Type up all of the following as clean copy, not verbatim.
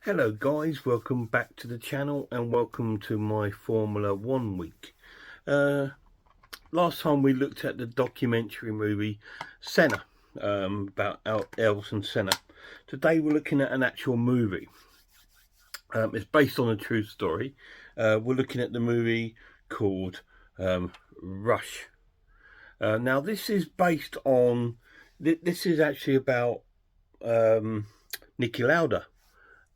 Hello guys, welcome back to the channel and welcome to my Formula One week. Last time we looked at the documentary movie Senna, about Ayrton Senna. Today we're looking at an actual movie. It's based on a true story. We're looking at the movie called Rush. Now this is based on, this is actually about Niki Lauda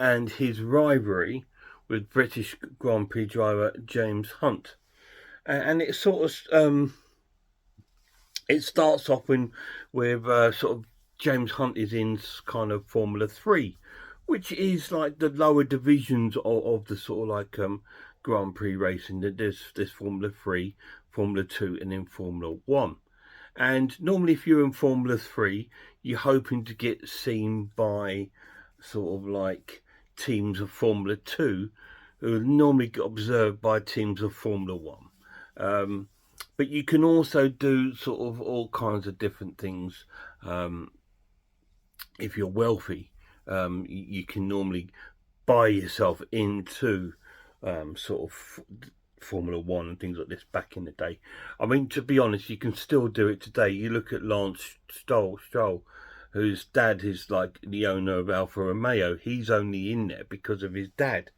and his rivalry with British Grand Prix driver James Hunt. And it sort of it starts off with sort of James Hunt is in kind of Formula 3, which is like the lower divisions of the sort of like Grand Prix racing. There's Formula 3, Formula 2, and then Formula 1. And normally, if you're in Formula 3, you're hoping to get seen by sort of like teams of Formula 2 who normally get observed by teams of Formula 1. But you can also do sort of all kinds of different things. If you're wealthy, you can normally buy yourself into sort of Formula One and things like this back in the day. I mean, to be honest, you can still do it today. You look at Lance Stroll, whose dad is like the owner of Alfa Romeo. He's only in there because of his dad.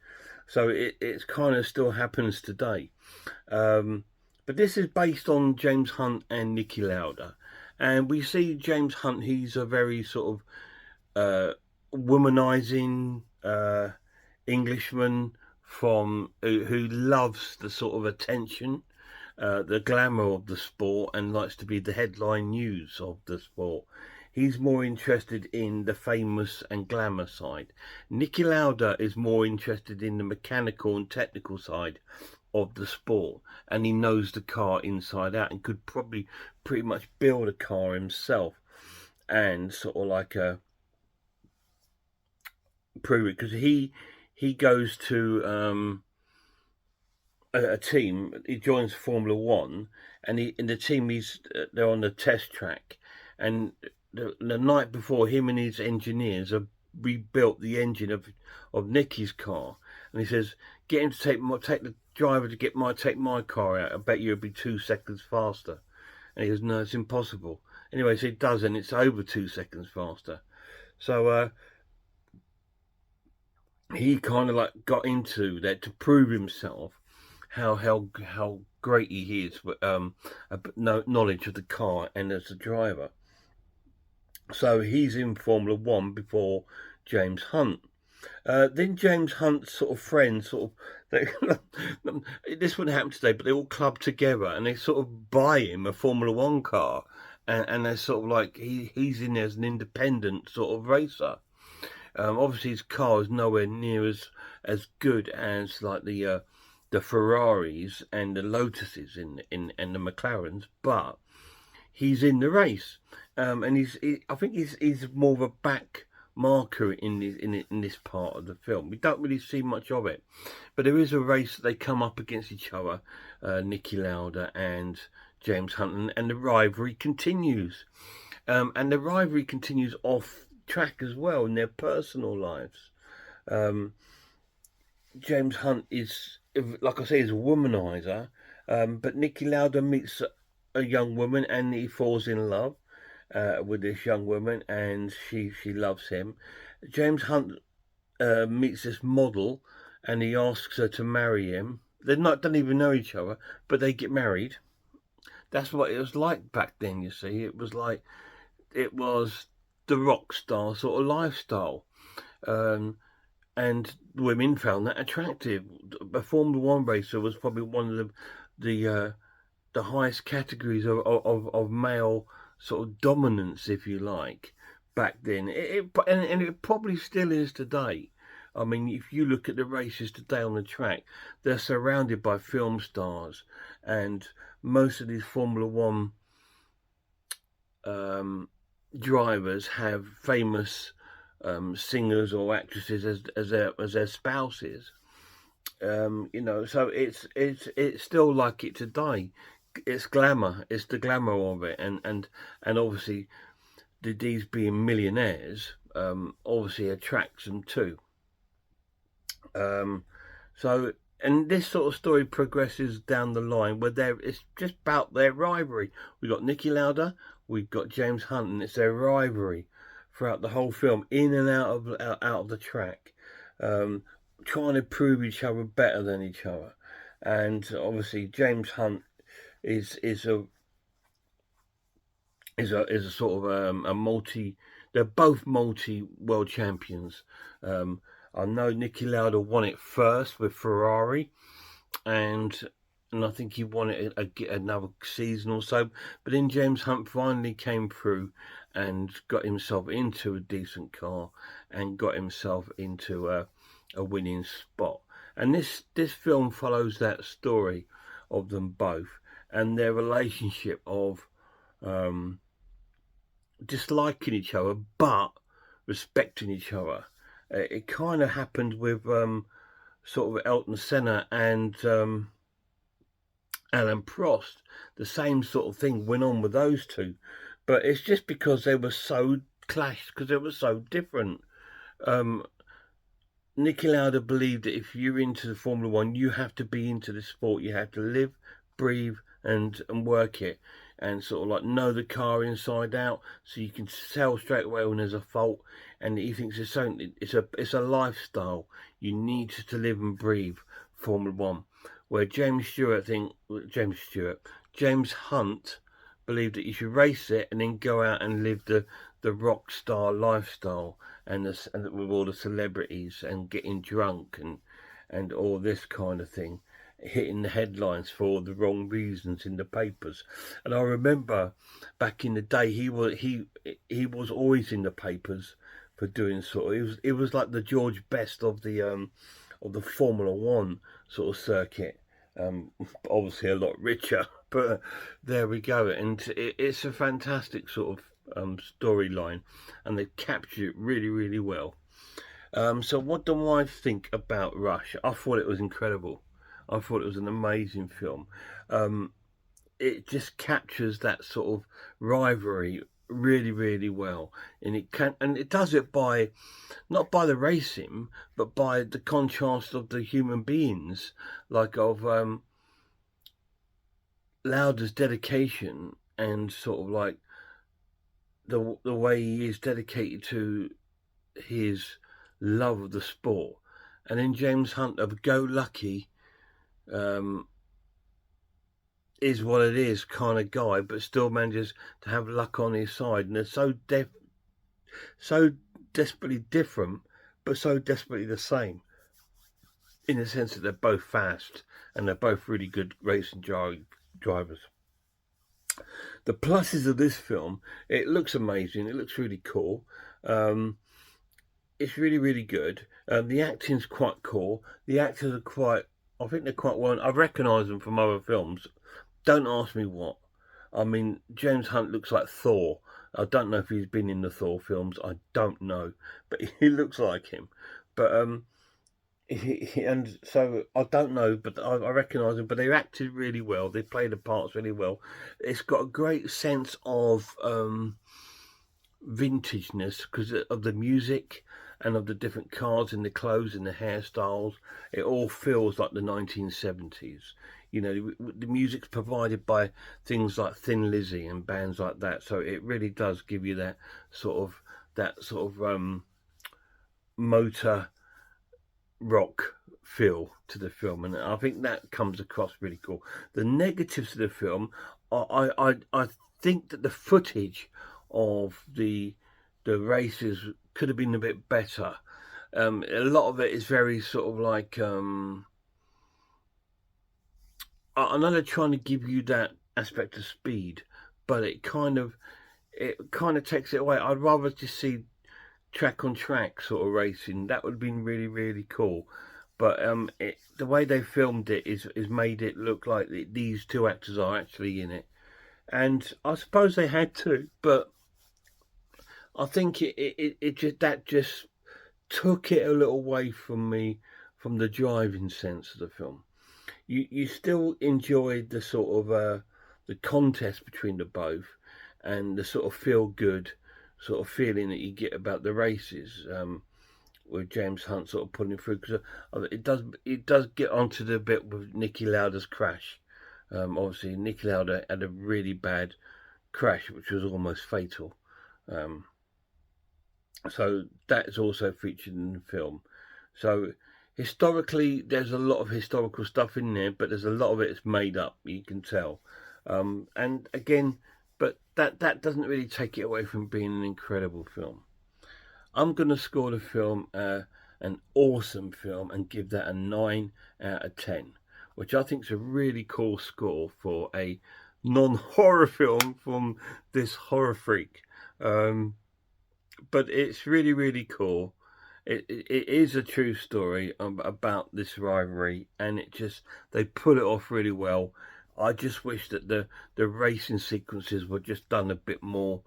So it kind of still happens today. But this is based on James Hunt and Niki Lauda. And we see James Hunt, he's a very sort of womanizing Englishman from who loves the sort of attention, the glamour of the sport, and likes to be the headline news of the sport. He's more interested in the famous and glamour side. Niki Lauda is more interested in the mechanical and technical side of the sport, and he knows the car inside out and could probably pretty much build a car himself and sort of like prove it, because he goes to a team. He joins Formula One, and in the team they're on the test track, and the night before, him and his engineers have rebuilt the engine of Niki's car, and he says, "Get him to take the driver to take my car out. I bet you it'll be 2 seconds faster." And he goes, "No, it's impossible." Anyway, so he does, and it's over 2 seconds faster. So he kind of like got into that to prove himself how great he is with knowledge of the car and as a driver. So he's in Formula One before James Hunt. Then James Hunt's sort of friends, this wouldn't happen today, but they all club together and they sort of buy him a Formula One car, and they're sort of like he's in there as an independent sort of racer. Obviously, his car is nowhere near as good as like the Ferraris and the Lotuses and the McLarens, but he's in the race, and I think he's more of a back marker in this part of the film. We don't really see much of it, but there is a race that they come up against each other, Niki Lauda and James Hunt, and the rivalry continues, and the rivalry continues off track as well in their personal lives. James Hunt is, like I say, is a womanizer, but Niki Lauda meets a young woman and he falls in love with this young woman, and she loves him. James Hunt meets this model and he asks her to marry him. They don't even know each other, but they get married. That's what it was like back then, you see. It was the rock star sort of lifestyle. And women found that attractive. A Formula One racer was probably one of the highest categories of male sort of dominance, if you like, back then. And it probably still is today. I mean, if you look at the races today on the track, they're surrounded by film stars, and most of these Formula One drivers have famous singers or actresses as their spouses. So it's still like it today. It's glamour. It's the glamour of it, and obviously these being millionaires obviously attracts them too. So, and this sort of story progresses down the line where it's just about their rivalry. We've got Niki Lauda, we've got James Hunt, and it's their rivalry throughout the whole film, in and out of the track, trying to prove each other better than each other. And obviously, James Hunt is a sort of a multi. They're both multi world champions. I know Niki Lauda won it first with Ferrari, and I think he won it another season or so. But then James Hunt finally came through and got himself into a decent car and got himself into a winning spot. And this film follows that story of them both and their relationship of disliking each other but respecting each other. It kind of happened with sort of Ayrton Senna and Alan Prost. The same sort of thing went on with those two, but it's just because they were so clashed, because they were so different. Niki Lauda believed that if you're into the Formula One, you have to be into the sport. You have to live, breathe, and work it, and sort of like know the car inside out, so you can tell straight away when there's a fault. And he thinks it's a lifestyle. You need to live and breathe Formula One. Where James Hunt believed that you should race it and then go out and live the rock star lifestyle and with all the celebrities and getting drunk and all this kind of thing, hitting the headlines for the wrong reasons in the papers. And I remember back in the day, he was always in the papers for doing sort of, it was like the George Best of the Formula One sort of circuit. Obviously a lot richer, but there we go. And it's a fantastic sort of storyline, and they've captured it really, really well. So what do I think about Rush? I thought it was incredible. I thought it was an amazing film. It just captures that sort of rivalry really, really well, and it does it by not by the racing, but by the contrast of the human beings, like of Lauda's dedication and sort of like the way he is dedicated to his love of the sport, and then James Hunt of go-lucky, is what it is kind of guy, but still manages to have luck on his side. And they're so desperately different, but so desperately the same, in the sense that they're both fast and they're both really good racing drivers. The pluses of this film: it looks amazing. It looks really cool. It's really, really good. The acting's quite cool. The actors are quite, I think they're quite well. I recognise them from other films. Don't ask me what. I mean, James Hunt looks like Thor. I don't know if he's been in the Thor films. I don't know, but he looks like him. But and so I don't know, but I recognise them. But they acted really well. They played the parts really well. It's got a great sense of vintageness because of the music and of the different cars and the clothes and the hairstyles. It all feels like the 1970s. You know, the music's provided by things like Thin Lizzy and bands like that, so it really does give you that sort of motor rock feel to the film, and I think that comes across really cool. The negatives of the film, I think that the footage of the races could have been a bit better. A lot of it is very sort of like I know they're trying to give you that aspect of speed, but it kind of takes it away. I'd rather just see track on track sort of racing. That would have been really, really cool. But the way they filmed it is made it look like these two actors are actually in it, and I suppose they had to, but I think it just took it a little away from me, from the driving sense of the film. You still enjoyed the sort of the contest between the both, and the sort of feel good sort of feeling that you get about the races. with James Hunt sort of pulling through, because it does get onto the bit with Niki Lauda's crash. Obviously, Niki Lauda had a really bad crash, which was almost fatal. So that is also featured in the film. So historically, there's a lot of historical stuff in there, but there's a lot of it that's made up. You can tell, and again, but that doesn't really take it away from being an incredible film. I'm going to score the film an awesome film and give that a 9 out of 10, which I think is a really cool score for a non-horror film from this horror freak. But it's really, really cool. It is a true story about this rivalry, and they pull it off really well. I just wish that the racing sequences were just done a bit more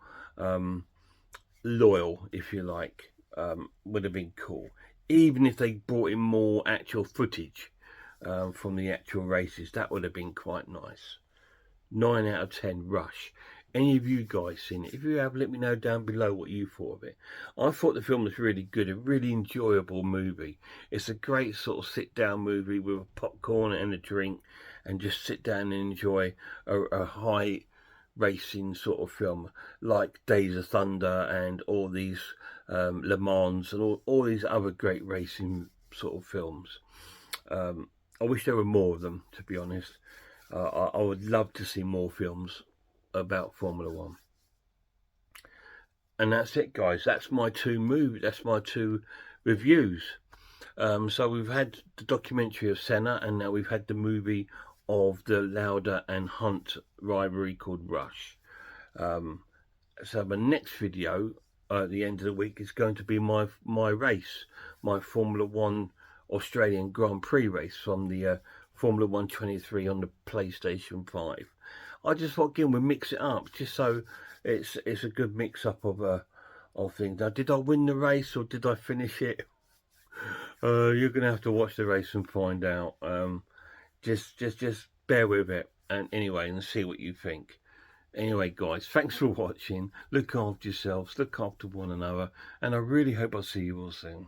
loyal, if you like. Would have been cool, even if they brought in more actual footage from the actual races. That would have been quite nice. 9 out of 10 Rush. Any of you guys seen it? If you have, let me know down below what you thought of it. I thought the film was really good, a really enjoyable movie. It's a great sort of sit-down movie with a popcorn and a drink, and just sit down and enjoy a high racing sort of film like Days of Thunder and all these Le Mans and all these other great racing sort of films. I wish there were more of them, to be honest. I would love to see more films about Formula One. And that's it, guys. That's my two reviews. So we've had the documentary of Senna, and now we've had the movie of the Lauda and Hunt rivalry called Rush. So my next video at the end of the week is going to be my race, my Formula One Australian Grand Prix race from the Formula 123 on the PlayStation 5. I just thought, again, we'll mix it up, just so it's a good mix-up of things. Now, did I win the race or did I finish it? You're going to have to watch the race and find out. Just bear with it. And anyway, and see what you think. Anyway, guys, thanks for watching. Look after yourselves, look after one another, and I really hope I'll see you all soon.